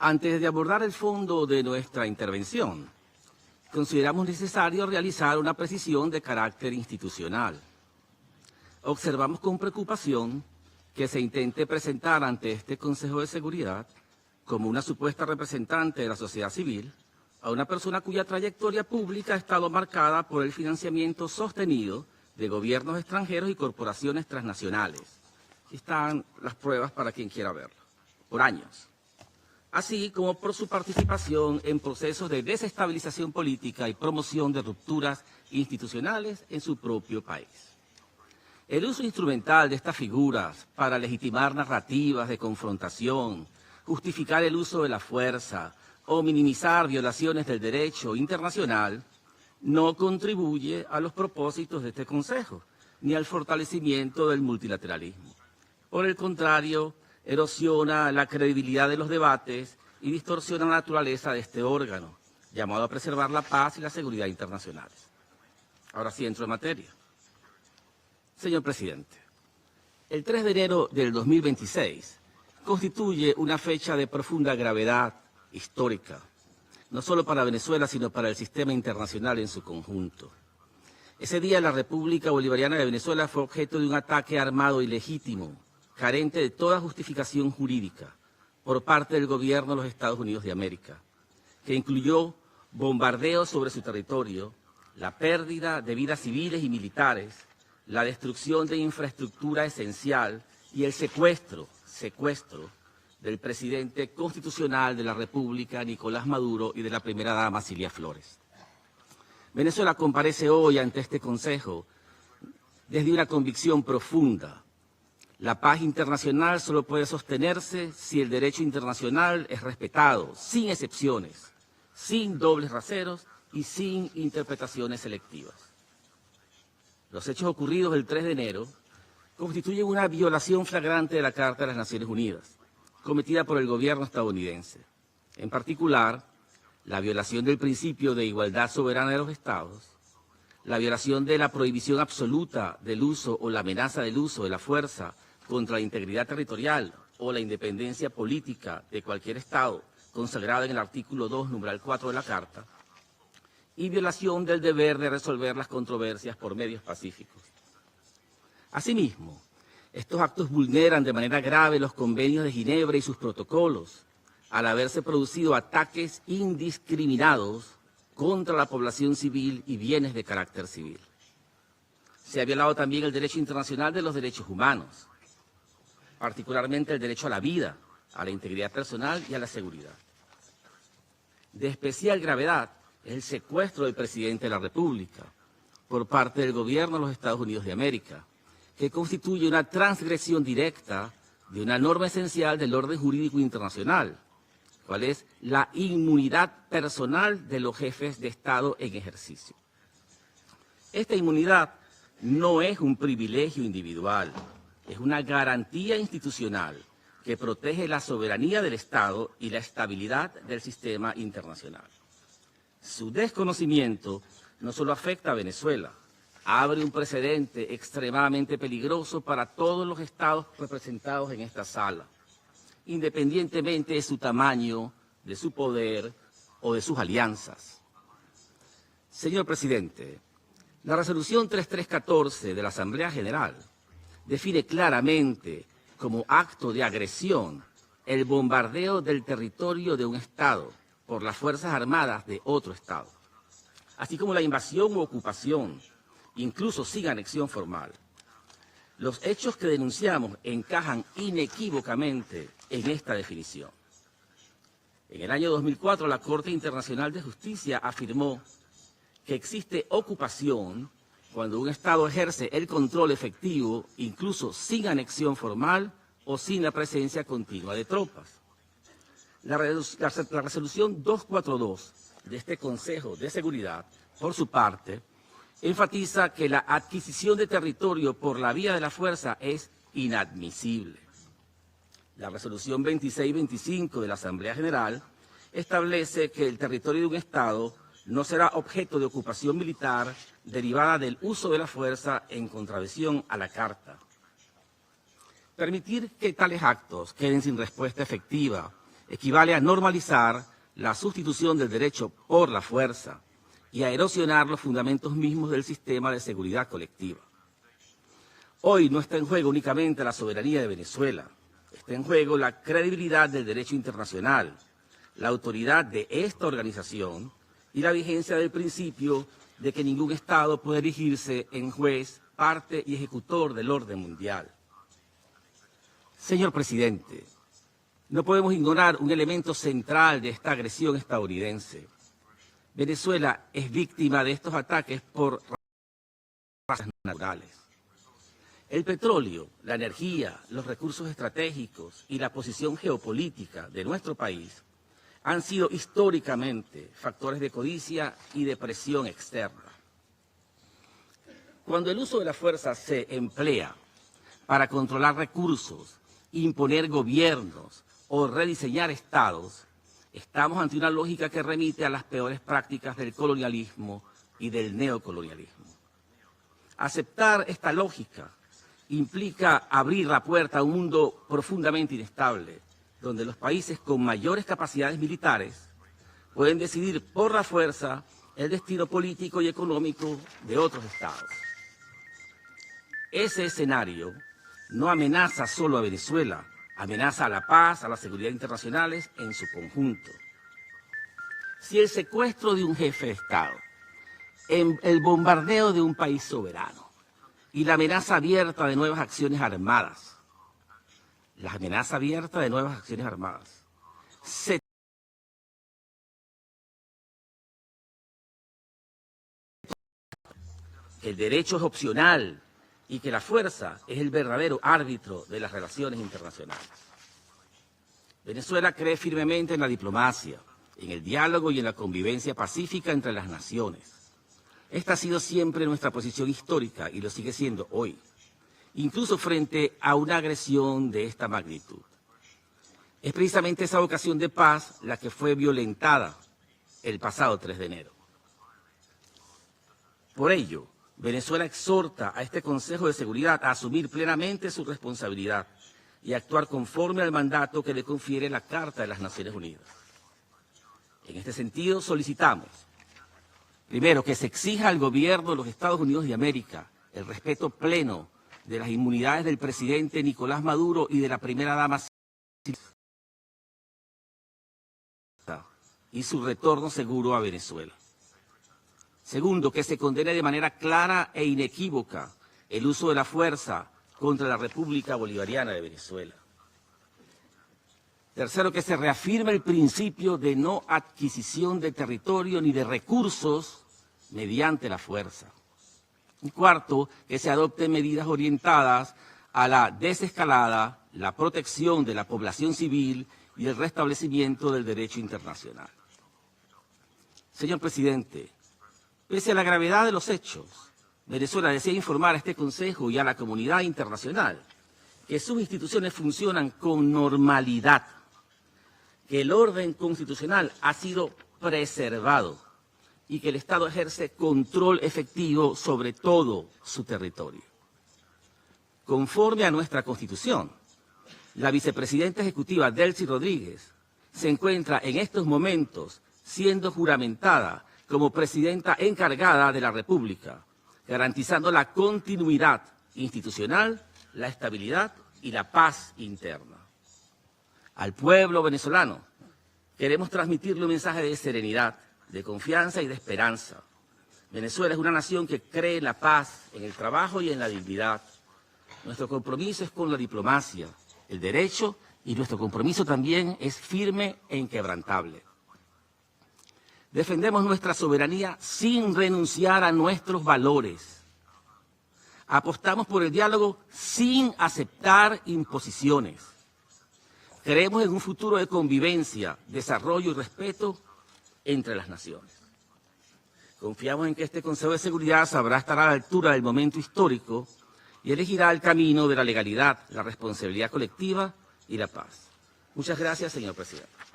Antes de abordar el fondo de nuestra intervención, consideramos necesario realizar una precisión de carácter institucional. Observamos con preocupación que se intente presentar ante este Consejo de Seguridad como una supuesta representante de la sociedad civil a una persona cuya trayectoria pública ha estado marcada por el financiamiento sostenido de gobiernos extranjeros y corporaciones transnacionales. Aquí están las pruebas para quien quiera verlo, por años. Así como por su participación en procesos de desestabilización política y promoción de rupturas institucionales en su propio país. El uso instrumental de estas figuras para legitimar narrativas de confrontación, justificar el uso de la fuerza o minimizar violaciones del derecho internacional no contribuye a los propósitos de este Consejo, ni al fortalecimiento del multilateralismo. Por el contrario, erosiona la credibilidad de los debates y distorsiona la naturaleza de este órgano, llamado a preservar la paz y la seguridad internacionales. Ahora sí entro en materia. Señor presidente, el 3 de enero del 2026 constituye una fecha de profunda gravedad histórica, no solo para Venezuela, sino para el sistema internacional en su conjunto. Ese día la República Bolivariana de Venezuela fue objeto de un ataque armado ilegítimo, carente de toda justificación jurídica, por parte del gobierno de los Estados Unidos de América, que incluyó bombardeos sobre su territorio, la pérdida de vidas civiles y militares, la destrucción de infraestructura esencial y el secuestro del presidente constitucional de la República, Nicolás Maduro, y de la primera dama, Cilia Flores. Venezuela comparece hoy ante este Consejo desde una convicción profunda. La paz internacional solo puede sostenerse si el derecho internacional es respetado, sin excepciones, sin dobles raseros y sin interpretaciones selectivas. Los hechos ocurridos el 3 de enero constituyen una violación flagrante de la Carta de las Naciones Unidas, cometida por el gobierno estadounidense. En particular, la violación del principio de igualdad soberana de los Estados, la violación de la prohibición absoluta del uso o la amenaza del uso de la fuerza contra la integridad territorial o la independencia política de cualquier Estado, consagrada en el artículo 2, numeral 4 de la Carta, y violación del deber de resolver las controversias por medios pacíficos. Asimismo, estos actos vulneran de manera grave los convenios de Ginebra y sus protocolos, al haberse producido ataques indiscriminados contra la población civil y bienes de carácter civil. Se ha violado también el derecho internacional de los derechos humanos, particularmente el derecho a la vida, a la integridad personal y a la seguridad. De especial gravedad es el secuestro del presidente de la República por parte del gobierno de los Estados Unidos de América, que constituye una transgresión directa de una norma esencial del orden jurídico internacional, cual es la inmunidad personal de los jefes de Estado en ejercicio. Esta inmunidad no es un privilegio individual, es una garantía institucional que protege la soberanía del Estado y la estabilidad del sistema internacional. Su desconocimiento no solo afecta a Venezuela, abre un precedente extremadamente peligroso para todos los estados representados en esta sala, independientemente de su tamaño, de su poder o de sus alianzas. Señor presidente, la resolución 3314 de la Asamblea General define claramente como acto de agresión el bombardeo del territorio de un Estado por las Fuerzas Armadas de otro Estado, así como la invasión u ocupación, incluso sin anexión formal. Los hechos que denunciamos encajan inequívocamente en esta definición. En el año 2004, la Corte Internacional de Justicia afirmó que existe ocupación cuando un Estado ejerce el control efectivo, incluso sin anexión formal o sin la presencia continua de tropas. La resolución 242 de este Consejo de Seguridad, por su parte, enfatiza que la adquisición de territorio por la vía de la fuerza es inadmisible. La resolución 2625 de la Asamblea General establece que el territorio de un Estado no será objeto de ocupación militar derivada del uso de la fuerza en contravención a la Carta. Permitir que tales actos queden sin respuesta efectiva equivale a normalizar la sustitución del derecho por la fuerza y a erosionar los fundamentos mismos del sistema de seguridad colectiva. Hoy no está en juego únicamente la soberanía de Venezuela, está en juego la credibilidad del derecho internacional, la autoridad de esta organización y la vigencia del principio de que ningún Estado puede erigirse en juez, parte y ejecutor del orden mundial. Señor presidente, no podemos ignorar un elemento central de esta agresión estadounidense. Venezuela es víctima de estos ataques por razones naturales. El petróleo, la energía, los recursos estratégicos y la posición geopolítica de nuestro país han sido históricamente factores de codicia y de presión externa. Cuando el uso de la fuerza se emplea para controlar recursos, imponer gobiernos o rediseñar estados, estamos ante una lógica que remite a las peores prácticas del colonialismo y del neocolonialismo. Aceptar esta lógica implica abrir la puerta a un mundo profundamente inestable, donde los países con mayores capacidades militares pueden decidir por la fuerza el destino político y económico de otros estados. Ese escenario no amenaza solo a Venezuela, amenaza a la paz, a la seguridad internacionales en su conjunto. Si el secuestro de un jefe de Estado, el bombardeo de un país soberano y la amenaza abierta de nuevas acciones armadas, el derecho es opcional y que la fuerza es el verdadero árbitro de las relaciones internacionales. Venezuela cree firmemente en la diplomacia, en el diálogo y en la convivencia pacífica entre las naciones. Esta ha sido siempre nuestra posición histórica y lo sigue siendo hoy, incluso frente a una agresión de esta magnitud. Es precisamente esa vocación de paz la que fue violentada el pasado 3 de enero. Por ello, Venezuela exhorta a este Consejo de Seguridad a asumir plenamente su responsabilidad y actuar conforme al mandato que le confiere la Carta de las Naciones Unidas. En este sentido, solicitamos, primero, que se exija al gobierno de los Estados Unidos de América el respeto pleno de las inmunidades del presidente Nicolás Maduro y de la primera dama y su retorno seguro a Venezuela. Segundo, que se condene de manera clara e inequívoca el uso de la fuerza contra la República Bolivariana de Venezuela. Tercero, que se reafirme el principio de no adquisición de territorio ni de recursos mediante la fuerza. Y cuarto, que se adopten medidas orientadas a la desescalada, la protección de la población civil y el restablecimiento del derecho internacional. Señor presidente, pese a la gravedad de los hechos, Venezuela desea informar a este Consejo y a la comunidad internacional que sus instituciones funcionan con normalidad, que el orden constitucional ha sido preservado y que el Estado ejerce control efectivo sobre todo su territorio. Conforme a nuestra Constitución, la vicepresidenta ejecutiva Delcy Rodríguez se encuentra en estos momentos siendo juramentada como presidenta encargada de la República, garantizando la continuidad institucional, la estabilidad y la paz interna. Al pueblo venezolano queremos transmitirle un mensaje de serenidad, de confianza y de esperanza. Venezuela es una nación que cree en la paz, en el trabajo y en la dignidad. Nuestro compromiso es con la diplomacia, el derecho, y nuestro compromiso también es firme e inquebrantable. Defendemos nuestra soberanía sin renunciar a nuestros valores. Apostamos por el diálogo sin aceptar imposiciones. Creemos en un futuro de convivencia, desarrollo y respeto entre las naciones. Confiamos en que este Consejo de Seguridad sabrá estar a la altura del momento histórico y elegirá el camino de la legalidad, la responsabilidad colectiva y la paz. Muchas gracias, señor presidente.